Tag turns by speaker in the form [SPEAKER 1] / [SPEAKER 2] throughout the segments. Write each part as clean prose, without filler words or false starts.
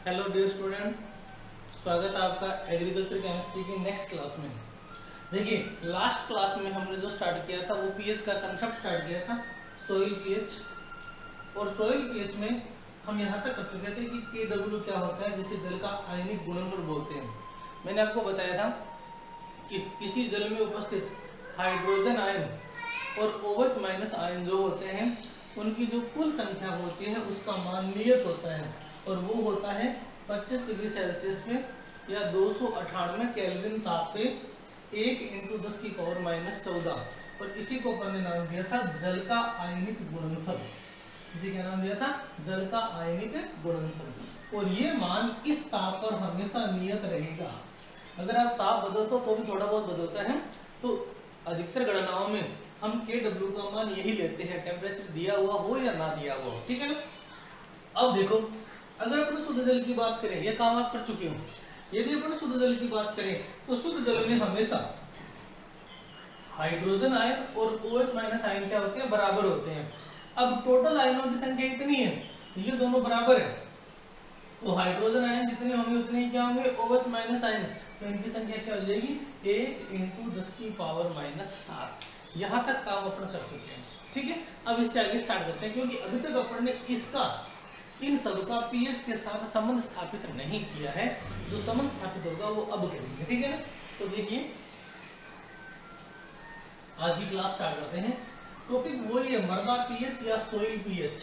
[SPEAKER 1] Hello dear student, स्वागत है आपका एग्रीकल्चर केमिस्ट्री की नेक्स्ट क्लास में। देखिए लास्ट क्लास में हमने जो स्टार्ट किया था वो पीएच का कंसेप्ट स्टार्ट किया था, सोइल पीएच। और सोइल पीएच में हम यहाँ तक कर चुके थे कि केडब्ल्यू क्या होता है, जिसे जल का आयनिक गुणनफल बोलते हैं। मैंने आपको बताया था कि किसी जल में उपस्थित हाइड्रोजन आयन और OH माइनस आयन जो होते हैं उनकी जो कुल संख्या होती है उसका मान नियत होता है, और वो होता है 25 डिग्री सेल्सियस में या 298 केल्विन ताप पे 1 × 10⁻⁻14। और इसी को अपन ने नाम दिया था जल का आयनिक गुणनफल। इसी क्या नाम दिया था? जल का आयनिक गुणनफल। और ये मान इस ताप पर हमेशा नियत रहेगा। अगर आप ताप बदलते हो तो भी थोड़ा बहुत बदलता है, तो अधिकतर गणनाओं में हम KW का मान यही लेते हैं, टेम्परेचर दिया हुआ हो या ना दिया हुआ हो। ठीक है ना। अब देखो, अगर अपन शुद्ध जल की बात करें, ये काम आप कर चुके हो। यदि अपन शुद्ध जल की बात करें तो शुद्ध जल में हमेशा हाइड्रोजन आयन और OH माइनस आयन क्या होते हैं? बराबर होते हैं। अब टोटल आयनों की संख्या कितनी है? ये दोनों बराबर है, तो हाइड्रोजन आयन जितने होंगे उतने ही क्या होंगे? OH minus ion. तो इनकी संख्या क्या हो जाएगी? 1 × 10⁻⁷। यहाँ तक काम अपन कर चुके हैं। ठीक है, अब इससे आगे स्टार्ट करते हैं, क्योंकि अभी तक अपन ने इसका इन सब का पीएच के साथ संबंध स्थापित नहीं किया है। जो संबंध स्थापित होगा वो अब करेंगे। ठीक है ना। तो देखिए आज की क्लास स्टार्ट करते हैं। टॉपिक वही है, मृदा पीएच या सोइल पीएच।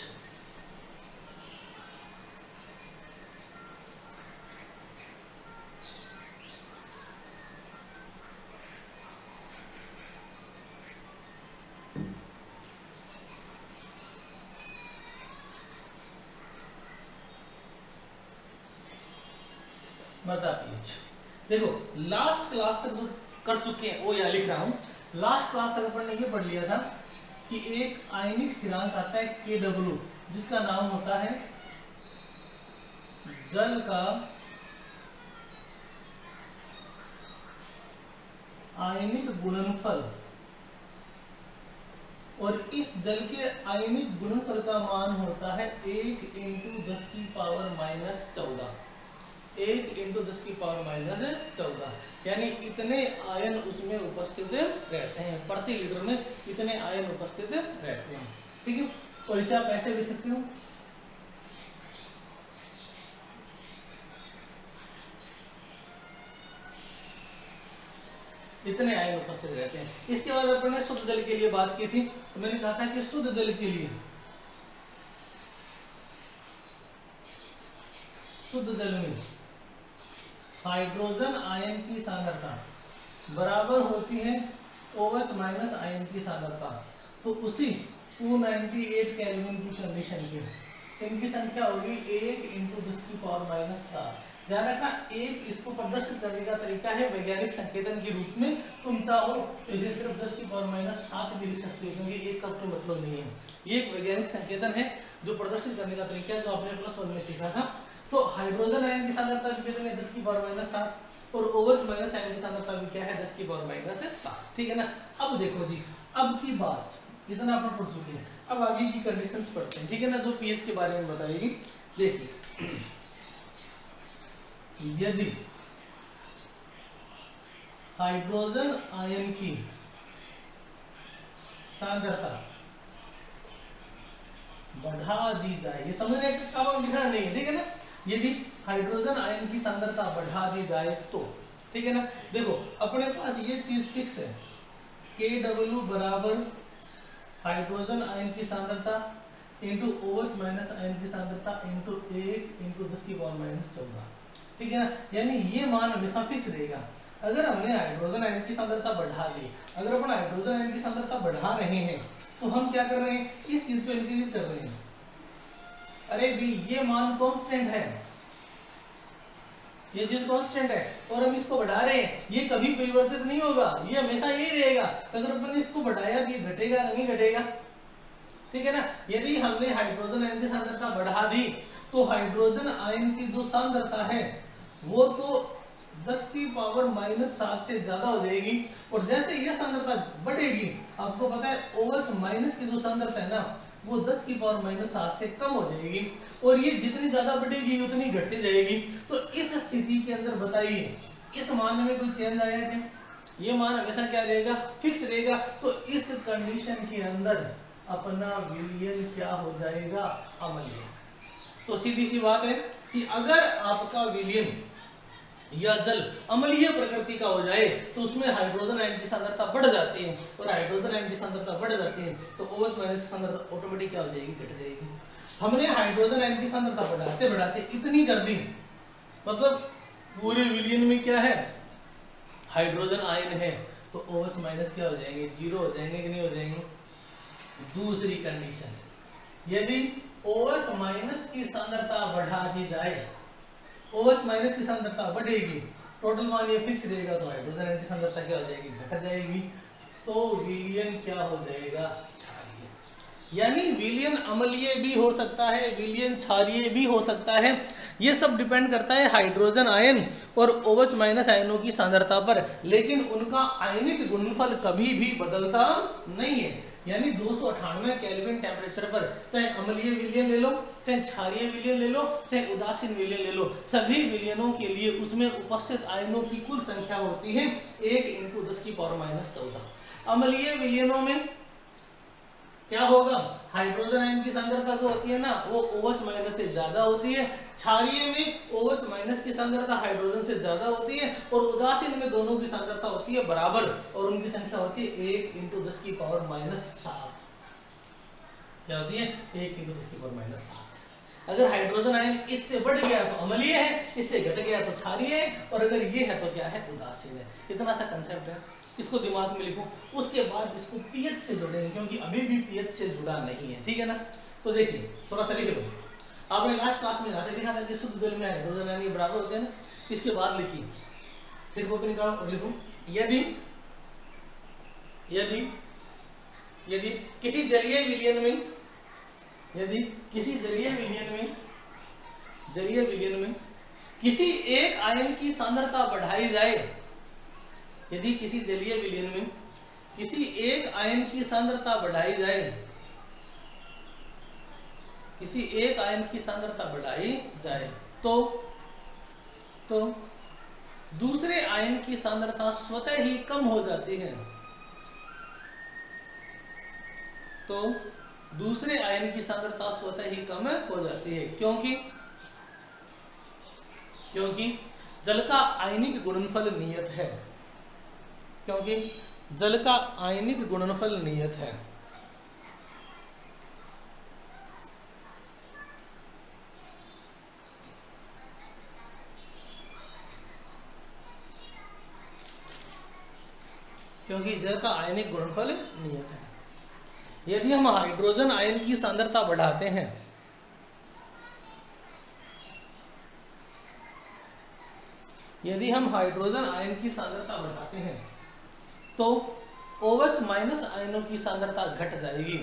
[SPEAKER 1] मृदा पीएच देखो, लास्ट क्लास तक जो कर चुके हैं वो यहाँ लिख रहा हूं। लास्ट क्लास तक अपन ने ये पढ़ लिया था कि एक आयनिक स्थिरांक आता है KW, जिसका नाम होता है जल का आयनिक गुणनफल। और इस जल के आयनिक गुणनफल का मान होता है 1 × 10⁻⁻14। 1 × 10⁻⁻14, यानी इतने आयन उसमें उपस्थित रहते हैं, प्रति लीटर में इतने आयन उपस्थित रहते हैं। ठीक है, और इसे आप ऐसे लिख सकते हो, इतने आयन उपस्थित रहते हैं। इसके बाद अपन ने शुद्ध जल के लिए बात की थी, तो मैंने कहा था कि शुद्ध जल के लिए, शुद्ध जल में हाइड्रोजन आयन की सांद्रता बराबर होती है OH माइनस आयन की सांद्रता। तो उसी 298 केल्विन की कंडीशन के इनकी संख्या होगी 1 × 10⁻⁷। ध्यान रखना, एक इसको प्रदर्शित करने का तरीका है वैज्ञानिक संकेतन के रूप में। तुम चाहो तो इसे सिर्फ 10⁻⁷ भी लिख सकते हो, क्योंकि एक का कोई मतलब नहीं है। ये एक वैज्ञानिक संकेतन है जो प्रदर्शित करने का तरीका है, जो आपने +1 में सीखा था। तो हाइड्रोजन आयन की सांद्रता कितनी है? 10⁻⁷। और OH माइनस आयन की सांद्रता भी क्या है? 10⁻⁷। ठीक है ना। अब देखो जी, अब की बात इतना अपन पढ़ चुके हैं, अब आगे की कंडीशंस पढ़ते हैं। ठीक है ना, जो पीएच के बारे में बताएगी। देखिए, यदि हाइड्रोजन आयन की सांद्रता बढ़ा दी जाए, ये समझने का काम लिखना नहीं है। ठीक है ना, यदि हाइड्रोजन आयन की सांद्रता बढ़ा दी जाए तो, ठीक है ना। देखो अपने पास ये चीज फिक्स है, KW बराबर हाइड्रोजन आयन की सांद्रता इंटू OH माइनस आयन की सांद्रता इंटू 1 × 10⁻⁴। ठीक है ना, यानी ये मान हमेशा फिक्स रहेगा। अगर हमने हाइड्रोजन आयन की सांद्रता बढ़ा दी, अगर अपन हाइड्रोजन आयन की सांद्रता बढ़ा रहे हैं तो हम क्या कर रहे हैं? इस चीज को इंक्रीज कर रहे हैं। अरे भी ये मान कांस्टेंट है, ये चीज कांस्टेंट है, और हम इसको बढ़ा रहे हैं, ये कभी परिवर्तित नहीं होगा, ये हमेशा यही रहेगा। अगर अपन इसको बढ़ाया कि घटेगा नहीं घटेगा। ठीक है ना। यदि हमने हाइड्रोजन आयन की सांद्रता बढ़ा दी तो हाइड्रोजन आयन की जो सांद्रता है वो तो 10⁻⁷ से ज्यादा हो जाएगी। और जैसे यह सांद्रता बढ़ेगी, आपको पता है OH माइनस की जो सांद्रता है ना, वो 10 की पावर माइनस 7 से कम हो जाएगी, और ये जितनी ज्यादा बढ़ेगी उतनी घटती जाएगी। तो इस स्थिति के अंदर बताइए इस मान में कोई चेंज आया क्या? ये मान हमेशा क्या रहेगा? फिक्स रहेगा। तो इस कंडीशन के अंदर अपना विलयन क्या हो जाएगा? अम्लीय। तो सीधी सी बात है कि अगर आपका विलयन या जल अम्लीय प्रकृति का हो जाए तो उसमें हाइड्रोजन आयन की सांद्रता बढ़ जाती है, और हाइड्रोजन आयन की सांद्रता बढ़ जाती है तो OH माइनस की सांद्रता ऑटोमेटिक क्या हो जाएगी? घट जाएगी। हमने हाइड्रोजन आयन की सांद्रता बढ़ाते बढ़ाते इतनी कर दी, मतलब पूरे विलयन में क्या है? हाइड्रोजन आयन है, तो OH माइनस क्या हो जाएंगे? 0 हो जाएंगे कि नहीं हो जाएंगे? दूसरी कंडीशन, यदि OH माइनस की सांद्रता बढ़ा दी जाए, OH माइनस की सांद्रता बढ़ेगी, टोटल मान ये फिक्स रहेगा, तो हाइड्रोजन आयन की सांद्रता क्या हो जाएगी? घट जाएगी। तो विलयन क्या हो जाएगा? क्षारीय। यानी विलयन अम्लीय भी हो सकता है, विलयन क्षारीय भी हो सकता है। ये सब डिपेंड करता है हाइड्रोजन आयन और OH माइनस आयनों की सांद्रता पर, लेकिन उनका आयनिक गुणनफल कभी भी बदलता नहीं है। यानी 298 केल्विन टेम्परेचर पर चाहे अम्लीय विलयन ले लो, चाहे क्षारीय विलयन ले लो, चाहे उदासीन विलयन ले लो, सभी विलयनों के लिए उसमें उपस्थित आयनों की कुल संख्या होती है 1 × 10 की पावर माइनस 14। अम्लीय विलयनों में क्या होगा? हाइड्रोजन आयन की सांद्रता जो होती है ना वो OH माइनस से ज्यादा होती है, क्षारीय में OH माइनस की सांद्रता हाइड्रोजन से ज्यादा होती है, और उदासीन में दोनों की सांद्रता होती है बराबर, और उनकी संख्या होती है 1 × 10 की पावर माइनस 7। क्या होती है? 1 × 10 की पावर माइनस 7। अगर हाइड्रोजन आयन इससे बढ़ गया तो अम्लीय है, इससे घट गया तो क्षारीय है, और अगर ये है तो क्या है? उदासीन है। इतना सा कंसेप्ट है, इसको दिमाग में लिखो। उसके बाद इसको पीएच से जोड़ेंगे, क्योंकि अभी भी पीएच से जुड़ा नहीं है, ठीक है ना? तो देखिए थोड़ा सा लिख लो। आपने लास्ट क्लास में जाते लिखा था कि शुद्ध जल में हाइड्रोजन आयन ये बराबर होते हैं ना। इसके बाद लिखिए, फिर कॉपी निकालो और लिखो, यदि यदि यदि किसी जलीय विलयन में, यदि किसी जलीय विलयन में किसी एक आयन की सांद्रता बढ़ाई जाए, यदि किसी जलीय विलयन में किसी एक आयन की सांद्रता बढ़ाई जाए, किसी एक आयन की सांद्रता बढ़ाई जाए तो दूसरे आयन की सांद्रता स्वतः ही कम हो जाती है, तो दूसरे आयन की सांद्रता स्वतः ही कम हो जाती है, क्योंकि जल का आयनिक गुणनफल नियत है, क्योंकि जल का आयनिक गुणनफल नियत है। क्योंकि जल का आयनिक गुणनफल नियत है। यदि हम हाइड्रोजन आयन की सांद्रता बढ़ाते हैं, यदि हम हाइड्रोजन आयन की सांद्रता बढ़ाते हैं तो OH माइनस आयनों की सांद्रता घट जाएगी।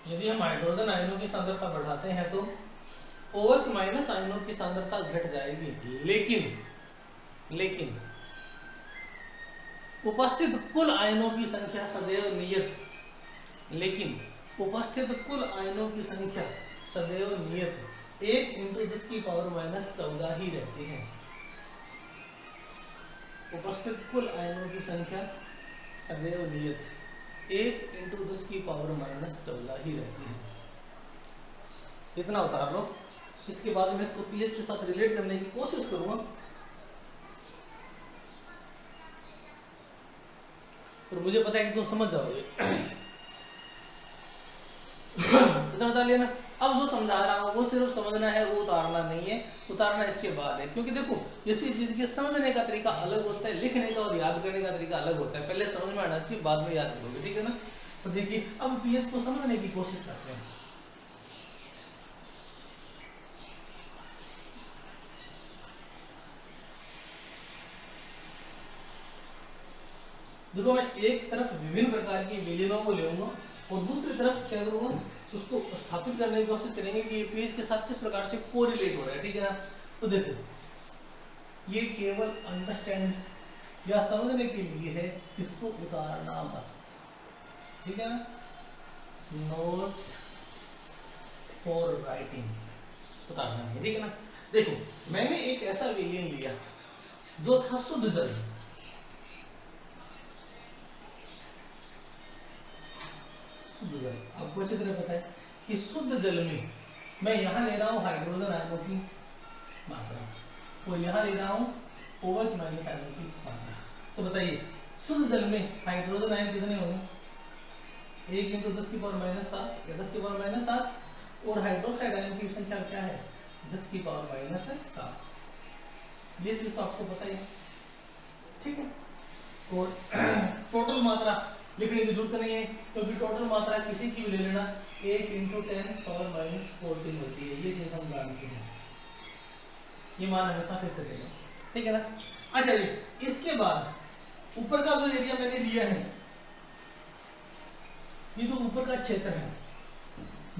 [SPEAKER 1] यदि हम हाइड्रोजन आयनों की सांद्रता बढ़ाते हैं तो OH माइनस आयनों की सांद्रता घट जाएगी, लेकिन उपस्थित कुल आयनों की संख्या सदैव नियत, लेकिन उपस्थित कुल आयनों की संख्या सदैव नियत 1 × 10 की पावर माइनस 14 ही रहती है। उपस्थित कुल आयनों की संख्या सदैव नियत 1 × 10 की पावर माइनस 14 ही रहती है। इतना उतार लो। इसके बाद मैं इसको पीएच के साथ रिलेट करने की कोशिश करूंगा, और मुझे पता है कि तुम समझ जाओगे। इतना बता लिया ना। अब जो समझा रहा हूँ वो सिर्फ समझना है, वो उतारना नहीं है। उतारना इसके बाद है, क्योंकि देखो किसी चीज के समझने का तरीका अलग होता है, लिखने का और याद करने का तरीका अलग होता है। पहले समझ में आना चाहिए, बाद में याद करोगे, ठीक है ना? तो देखिए अब पीएच को समझने की कोशिश करते हैं। देखो मैं एक तरफ विभिन्न प्रकार के विलयनों को लेऊंगा और दूसरी तरफ क्या करूंगा, उसको स्थापित करने की कोशिश करेंगे कि ये पीएच के साथ किस प्रकार से कोरिलेट हो रहा है, ठीक है ना? तो देखो ये केवल अंडरस्टैंड या समझने के लिए है, इसको उतारना मत। ठीक है ना, नोट फॉर राइटिंग उतारना है, ठीक है ना। देखो मैंने एक ऐसा विलियन लिया जो था शुद्ध जल, शुद्ध जल आपको अच्छी तरह पता है कि शुद्ध जल में मैं यहां ले रहा हूं हाइड्रोजन आयनों की मात्रा और यहां ले रहा हूं OH माइनस आयनों की मात्रा। तो बताइए शुद्ध जल में हाइड्रोजन आयन कितने होंगे, 1 × 10⁻⁷ या 10⁻⁷, और हाइड्रोक्साइड आयन की संख्या क्या है 10⁻⁷। ये चीज तो आपको पता ही है, ठीक है। और टोटल मात्रा लिखने की जरूरत नहीं है क्योंकि टोटल मात्रा किसी की भी ले लेना 1 × 10⁻⁻14 होती है, ये चीज हम जानते हैं, ये मान हमेशा फिक्स रहेगा, ठीक है ना। अच्छा जी इसके बाद ऊपर का जो एरिया मैंने लिया है, ये जो ऊपर का क्षेत्र है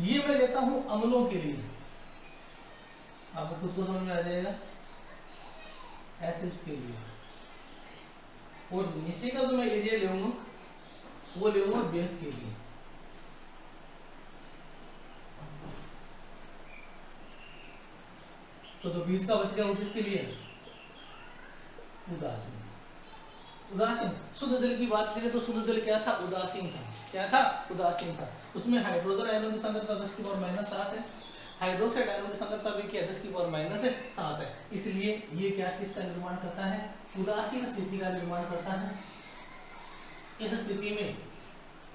[SPEAKER 1] ये मैं लेता हूं अम्लों के लिए, आपको खुद को समझ में आ जाएगा, एसिड्स के लिए, और नीचे का जो मैं एरिया लूंगा वो लूंगा बेस के लिए। तो जो बीच का बच गया वो किसके लिए, उदासीन। उदासीन शुद्ध जल की बात करें तो शुद्ध जल क्या था, उदासीन था, क्या था, उदासीन था। उसमें हाइड्रोजन आयनों की सांद्रता 10⁻⁷ है, हाइड्रोक्साइड आयनों की सांद्रता भी क्या 10⁻⁷ है, इसलिए ये क्या किसका निर्माण करता है, उदासीन स्थिति का निर्माण करता है। इस स्थिति में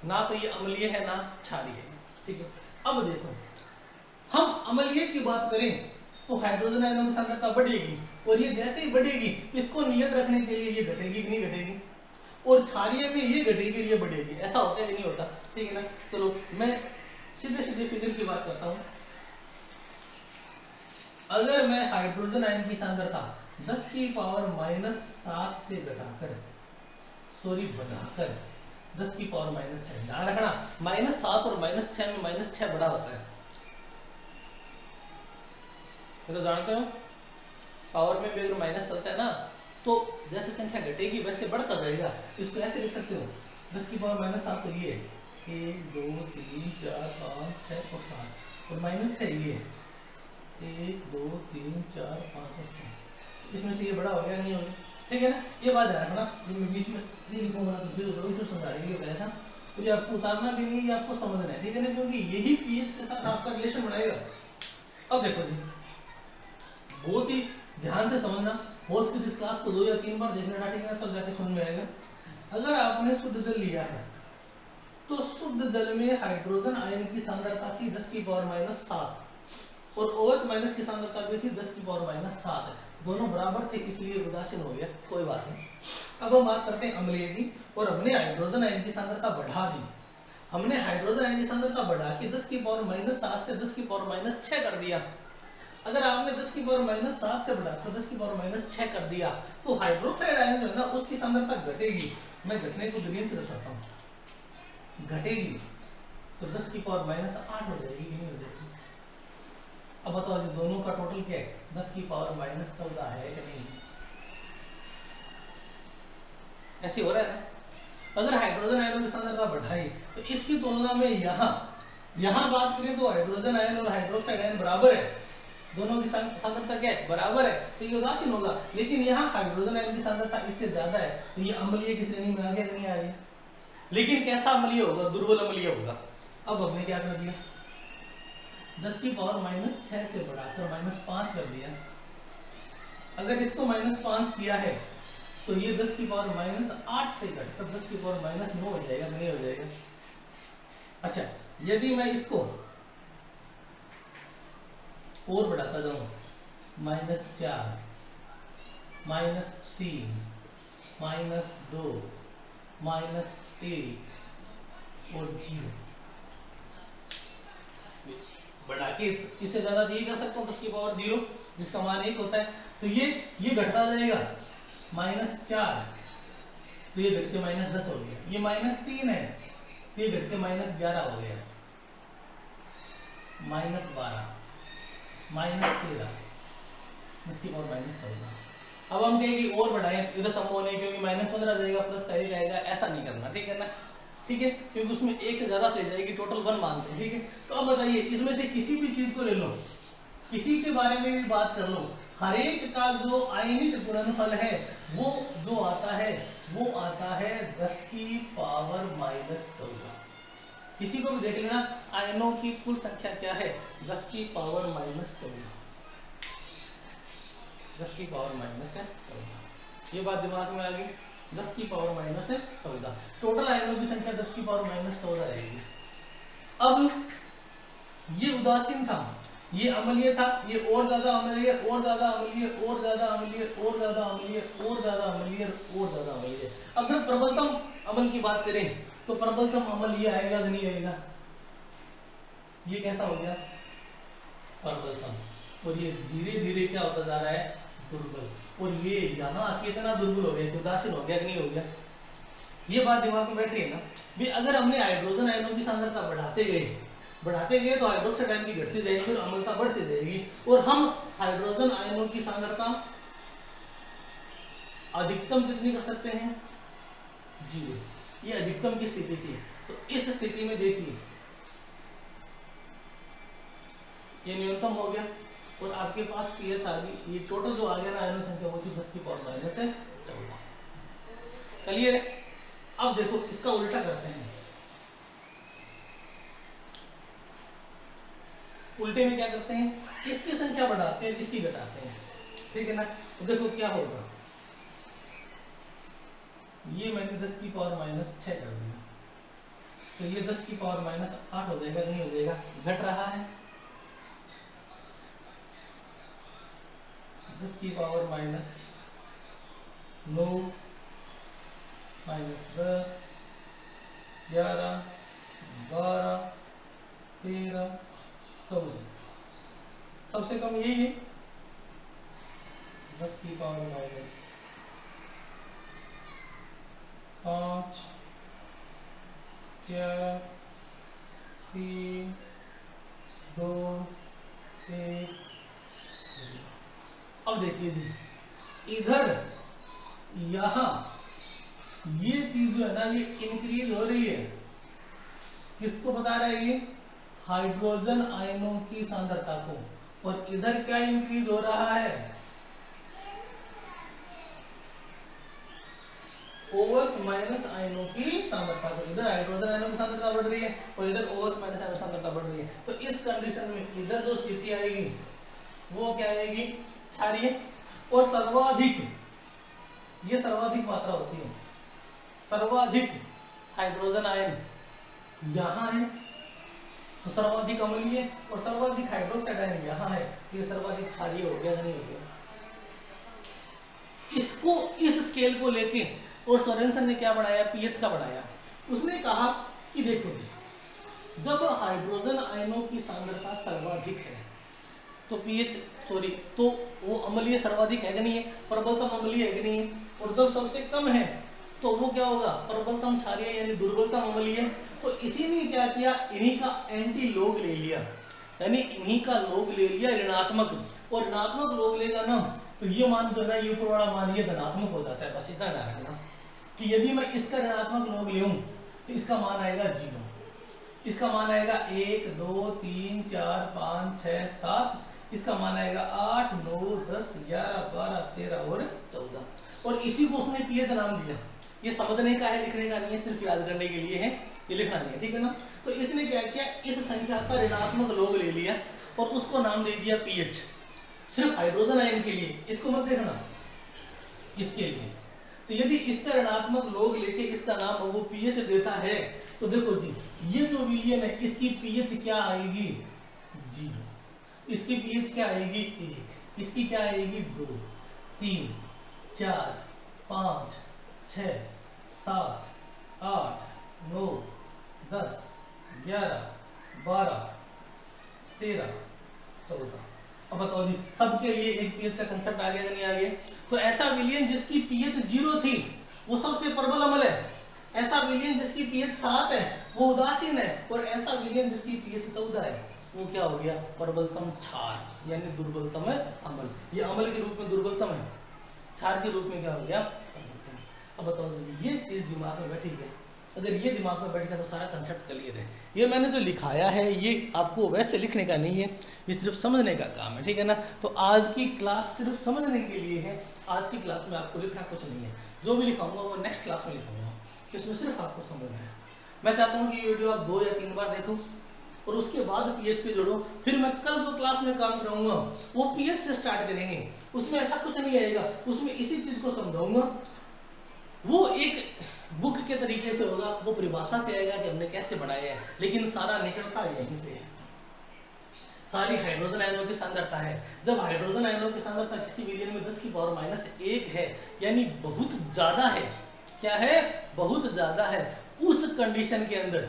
[SPEAKER 1] ना तो ये अम्लीय है ना क्षारीय है, ठीक है। अब देखो हम अम्लीय की बात करें तो हाइड्रोजन आयनों की सांद्रता बढ़ेगी और ये जैसे ही बढ़ेगी इसको नियत रखने के लिए ये घटेगी कि नहीं घटेगी, और क्षारीय में ये घटेगी ये बढ़ेगी, ऐसा होता है कि नहीं होता, ठीक है ना। चलो मैं सीधे सीधे फिगर की बात करता हूं, अगर मैं हाइड्रोजन आयन की सांद्रता 10⁻⁷ से घटाकर बढ़ाकर 10⁻⁶, ध्यान रखना -7 और -6 में -6 बड़ा होता है, ये तो जानते हो, पावर में भी अगर माइनस चलता है ना तो जैसे संख्या घटेगी वैसे बढ़ता जाएगा। इसको ऐसे लिख सकते हो 10⁻⁷ तो ये 1 2 3 4 5 6 और 7, और -6 ये 1 2 3 4 5 और 6, इसमें से ये बड़ा हो गया नहीं हो गया, ठीक है ना। ये बात ध्यान रखना, जब मैं बीच में ये लिखूंगा ना तो फिर जरूर इसे समझाने के लिए कहा था, तो ये आपको उतारना भी नहीं, ये आपको समझना है, ठीक है ना, क्योंकि यही पीएच के साथ आपका रिलेशन बनाएगा। अब देखो जी बहुत ही ध्यान से समझना, हो सके इस क्लास को 2 या 3 बार देखना, ठीक है, तब जाके समझ में आएगा। अगर आपने शुद्ध जल लिया है तो शुद्ध जल में हाइड्रोजन आयन की सांद्रता थी 10⁻⁷ और OH माइनस की सांद्रता भी थी 10⁻⁷, दोनों बराबर थे इसलिए उदासीन हो गया, कोई बात नहीं। अब हम बात करते हैं अम्लीय की, और हमने हाइड्रोजन आयन की सांद्रता बढ़ा दी, हमने हाइड्रोजन आयन की सांद्रता बढ़ा के 10⁻⁷ से 10⁻⁶ कर दिया। अगर आपने 10⁻⁷ से बढ़ाकर 10⁻�6 कर दिया तो हाइड्रोक्साइड आयन जो है ना उसकी सांद्रता घटेगी, मैं घटने को ग्रीन से दर्शाता हूं, घटेगी तो 10⁻⁸ हो जाएगी कि नहीं हो जाएगी। अब बताओ जी दोनों का टोटल क्या है, 10⁻14 है कि नहीं, ऐसे हो रहा है ना। अगर हाइड्रोजन आयनों की सांद्रता बढ़ाई तो इसकी तुलना में यहां बात करें तो हाइड्रोजन आयन और हाइड्रोक्साइड आयन बराबर है, दोनों की सांद्रता क्या है, बराबर है, तो ये उदासीन होगा। लेकिन यहाँ हाइड्रोजन आयन की सांद्रता इससे ज्यादा है तो ये अम्लीय की श्रेणी में आ गया नहीं आ गया, लेकिन कैसा अम्लीय होगा, दुर्बल अम्लीय होगा। अब हमने क्या कर दिया 10⁻⁻6 से बढ़ाकर -5 कर दिया, अगर इसको -5 किया है तो ये 10⁻⁸ से घटकर 10⁻⁹ हो जाएगा, नहीं हो जाएगा। अच्छा यदि मैं इसको और बढ़ाता जाऊं -4 -3 -2 -1 और 0 बढ़ा के इससे ज्यादा ये कर सकता हूं 10⁻0 जिसका मान 1 होता है, तो ये घटता जाएगा -4 तो ये घट के -10 हो गया, ये -3 है तो ये घट के -11 हो गया, -12 -13 10⁻14। अब हम कहेंगे और बढ़ाएं इधर सम होने क्योंकि -15 जाएगा प्लस का 1 आएगा, ऐसा नहीं करना, ठीक है ना। ठीक है, क्योंकि उसमें एक से ज्यादा ले जाएगी, टोटल 1 मानते हैं। ठीक है, तो अब बताइए इसमें से किसी भी चीज को ले लो, किसी के बारे में भी बात कर लो, हर एक का जो आयनिक गुणनफल है वो जो आता है वो आता है 10 की पावर -14। किसी को भी देख लेना, आयनों की कुल संख्या क्या है, 10 की पावर -14, 10 की पावर -14। ये बात दिमाग में आ गई, 10 की पावर -14, टोटल आयनों की संख्या 10 की पावर -14 रहेगी। अब ये उदासीन था, ये अम्लीय था, ये और ज्यादा अम्लीय, और ज्यादा अम्लीय, और ज्यादा अम्लीय, और ज्यादा अम्लीय, और ज्यादा अम्लीय, और ज्यादा अम्लीय। अगर प्रबलतम अम्ल की बात करें तो प्रबलतम अम्ल ये आएगा कि नहीं आएगा, ये कैसा हो गया प्रबलतम, और ये धीरे धीरे क्या होता जा रहा है दुर्बल, और ये यहाँ कितना दुर्बल हो गया, उदासीन हो गया कि नहीं हो गया। ये बात दिमाग में बैठ रही है ना भी, अगर हमने हाइड्रोजन आयनों की सांद्रता बढ़ाते गए तो हाइड्रोक्साइड आयन की घटती जाएगी और अम्लता बढ़ती जाएगी, और हम हाइड्रोजन आयनों की सांद्रता अधिकतम कितनी कर सकते हैं 0, ये अधिकतम की स्थिति थी। तो इस स्थिति में देखिए ये न्यूनतम हो गया और आपके पास पीएच आ गई, ये टोटल जो आ गया ना आयनों संख्या वो 10 की पावर -14। क्लियर है। अब देखो इसका उल्टा करते हैं, उल्टे में क्या करते हैं, इसकी संख्या बढ़ाते हैं, इसकी घटाते हैं, ठीक है ना। तो देखो क्या होगा, ये मैंने 10 की पावर -6 कर दिया, तो ये 10 की पावर -8 हो जाएगा, नहीं हो जाएगा, घट रहा है। 10 की पावर -9 -10 11 12 13 14, सबसे कम यही है 10 की पावर -5 4 3 2 1। अब देखिए जी, इधर यहां ये चीज जो है ना ये इंक्रीज हो रही है, किसको बता रहा है ये हाइड्रोजन आयनों की सांद्रता को, और इधर क्या इंक्रीज हो रहा है OH माइनस आयनों की सांद्रता को। इधर हाइड्रोजन आयनों की सांद्रता बढ़ रही है और इधर OH माइनस आयनों की सांद्रता बढ़ रही है, तो इस कंडीशन में इधर जो स्थिति आएगी वो क्या आएगी क्षारीय, और सर्वाधिक ये सर्वाधिक मात्रा होती है, सर्वाधिक हाइड्रोजन आयन यहां है तो सर्वाधिक अम्लीय, और सर्वाधिक हाइड्रोक्साइड आयन यहां है तो ये सर्वाधिक क्षारीय हो गया नहीं हो गया। इसको इस स्केल को लेके और सोरेनसन ने क्या बनाया, पीएच का बनाया। उसने कहा कि देखो जी, जब हाइड्रोजन आयनों की सांद्रता सर्वाधिक है तो पीएच तो वो अम्लीय सर्वाधिक है कि नहीं है, प्रबलतम अम्लीय है कि नहीं है, और जब सबसे कम है तो वो क्या होगा प्रबलतम क्षारीय यानी दुर्बलतम अम्लीय। तो इसी ने क्या किया, इन्हीं का एंटी लोग ले लिया, यानी इन्हीं का लोग ले लिया ऋणात्मक, और ऋणात्मक लोग लेगा ना तो ये मान जो है ना ये ऊपर वाला मान ये धनात्मक हो जाता है। बस इतना ध्यान रखना कि यदि मैं इसका ऋणात्मक लोग लूं तो इसका मान आएगा 0, इसका मान आएगा 1 2 3 4 5 6 7, इसका मान आएगा 8 9 10 11 12 13 और 14, और इसी को उसने पीएच नाम दिया। ये समझने का है, लिखने का नहीं है, सिर्फ याद करने के लिए है, ये लिखना नहीं है, ठीक है ना। तो इसने क्या किया, इस संख्या का ऋणात्मक लोग ले लिया और उसको नाम दे दिया पीएच, सिर्फ हाइड्रोजन आयन के लिए, इसको मत देखना, इसके लिए। तो यदि इसका ऋणात्मक लोग लेके इसका नाम वो पीएच देता है तो देखो जी ये जो विलियन है इसकी पीएच क्या आएगी 0, इसकी पीएच क्या आएगी 1, इसकी क्या आएगी 2 3 4 5 6 7 8 9 10 11 12 13 14। अब बताओ जी सबके लिए एक पीएच का कंसेप्ट आ गया या नहीं आ गया। तो ऐसा विलियन जिसकी पीएच 0 थी वो सबसे प्रबल अम्ल है, ऐसा विलियन जिसकी पीएच 7 है वो उदासीन है, और ऐसा विलियन जिसकी पीएच 14 है वो क्या हो गया प्रबलतम क्षार यानी दुर्बलतम है अम्ल। ये अम्ल के रूप में दुर्बलतम है, क्षार के रूप में क्या हो गया प्रबलतम। अब बताओ जी ये चीज दिमाग में बैठी है अगर ये दिमाग में बैठ गया तो सारा कंसेप्ट क्लियर है। ये मैंने जो लिखाया है ये आपको वैसे लिखने का नहीं है, ये सिर्फ समझने का काम है, ठीक है ना। तो आज की क्लास सिर्फ समझने के लिए है, आज की क्लास में आपको लिखना कुछ नहीं है, जो भी लिखाऊंगा वो नेक्स्ट क्लास में लिखाऊंगा, इसमें सिर्फ आपको समझना है। मैं चाहता हूँ कि ये वीडियो आप 2 या 3 बार देखो और उसके बाद पीएच पे जोड़ो। फिर मैं कल जो क्लास में काम कराऊंगा वो पीएच से स्टार्ट करेंगे, उसमें ऐसा कुछ नहीं आएगा, उसमें इसी चीज को समझाऊंगा। वो एक बुक के तरीके से होगा, वो परिभाषा से आएगा कि हमने कैसे बनाया है, लेकिन सारा निकलता यहीं से है। सारी हाइड्रोजन आयनों की सांद्रता है। जब हाइड्रोजन आयनों की सांद्रता किसी मिलियन में 10⁻⁻1 है, यानी बहुत ज्यादा है, क्या है, बहुत ज्यादा है, उस कंडीशन के अंदर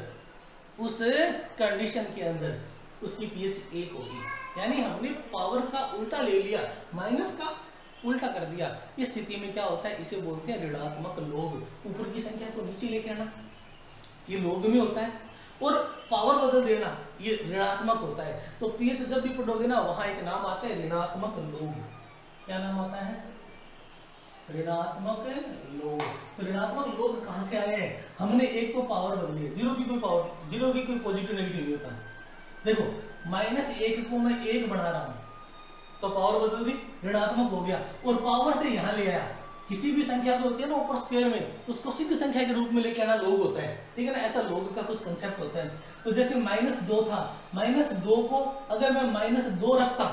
[SPEAKER 1] उसकी पीएच 1 होगी। यानी हमने पावर का उल्टा ले लिया, माइनस का उल्टा कर दिया। इस स्थिति में क्या होता है, इसे बोलते हैं ऋणात्मक लोग। ऊपर की संख्या को नीचे लेके आना, ये लोग में होता है, और पावर बदल देना, ये ऋणात्मक होता है। तो पीएच जब भी पढ़ोगे ना, वहां एक नाम आता है ऋणात्मक लोग। क्या नाम आता है, ऋणात्मक लोग। तो ऋणात्मक लोग कहां से आए हैं, हमने एक तो पावर बदली है, जीरो की कोई पॉजिटिव नेगेटिव नहीं होता। देखो -1 को मैं 1 बना रहा हूं तो पावर बदल दी, ऋणात्मक हो गया, और पावर से यहां ले आया। किसी भी संख्या जो होती है ना ऊपर स्क्वायर में, उसको सिद्ध संख्या के रूप में लेके आना लोग होता है, ठीक है ना। ऐसा लोग का कुछ कंसेप्ट होता है। तो जैसे -2 था, -2 को अगर मैं -2 रखता,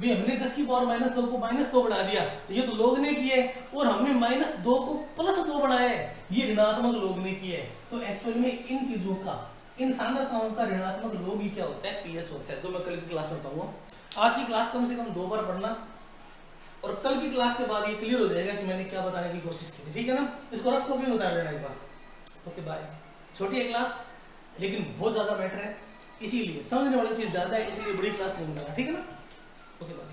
[SPEAKER 1] भी हमने 10⁻2 को -2 बना दिया, तो ये तो लोग ने किया है, और हमने -2 को +2 बनाया है, ये ऋणात्मक लोग ने किया है। तो एक्चुअल में इन चीजों का, इन सांद्रताओं का ऋणात्मक लोग ही क्या होता है, पीएच होता है। जो मैं कल की क्लास में बताऊंगा। आज की क्लास कम से कम 2 बार पढ़ना, और कल की क्लास के बाद ये क्लियर हो जाएगा कि मैंने क्या बताने की कोशिश की, ठीक है ना। इसको रफ कॉपी में उतार लेना एक बार। Okay bye. छोटी है क्लास लेकिन बहुत ज्यादा मैटर है, इसीलिए समझने वाली चीज ज्यादा है, इसलिए बड़ी क्लास नहीं बनाना, ठीक है ना। Okay bye.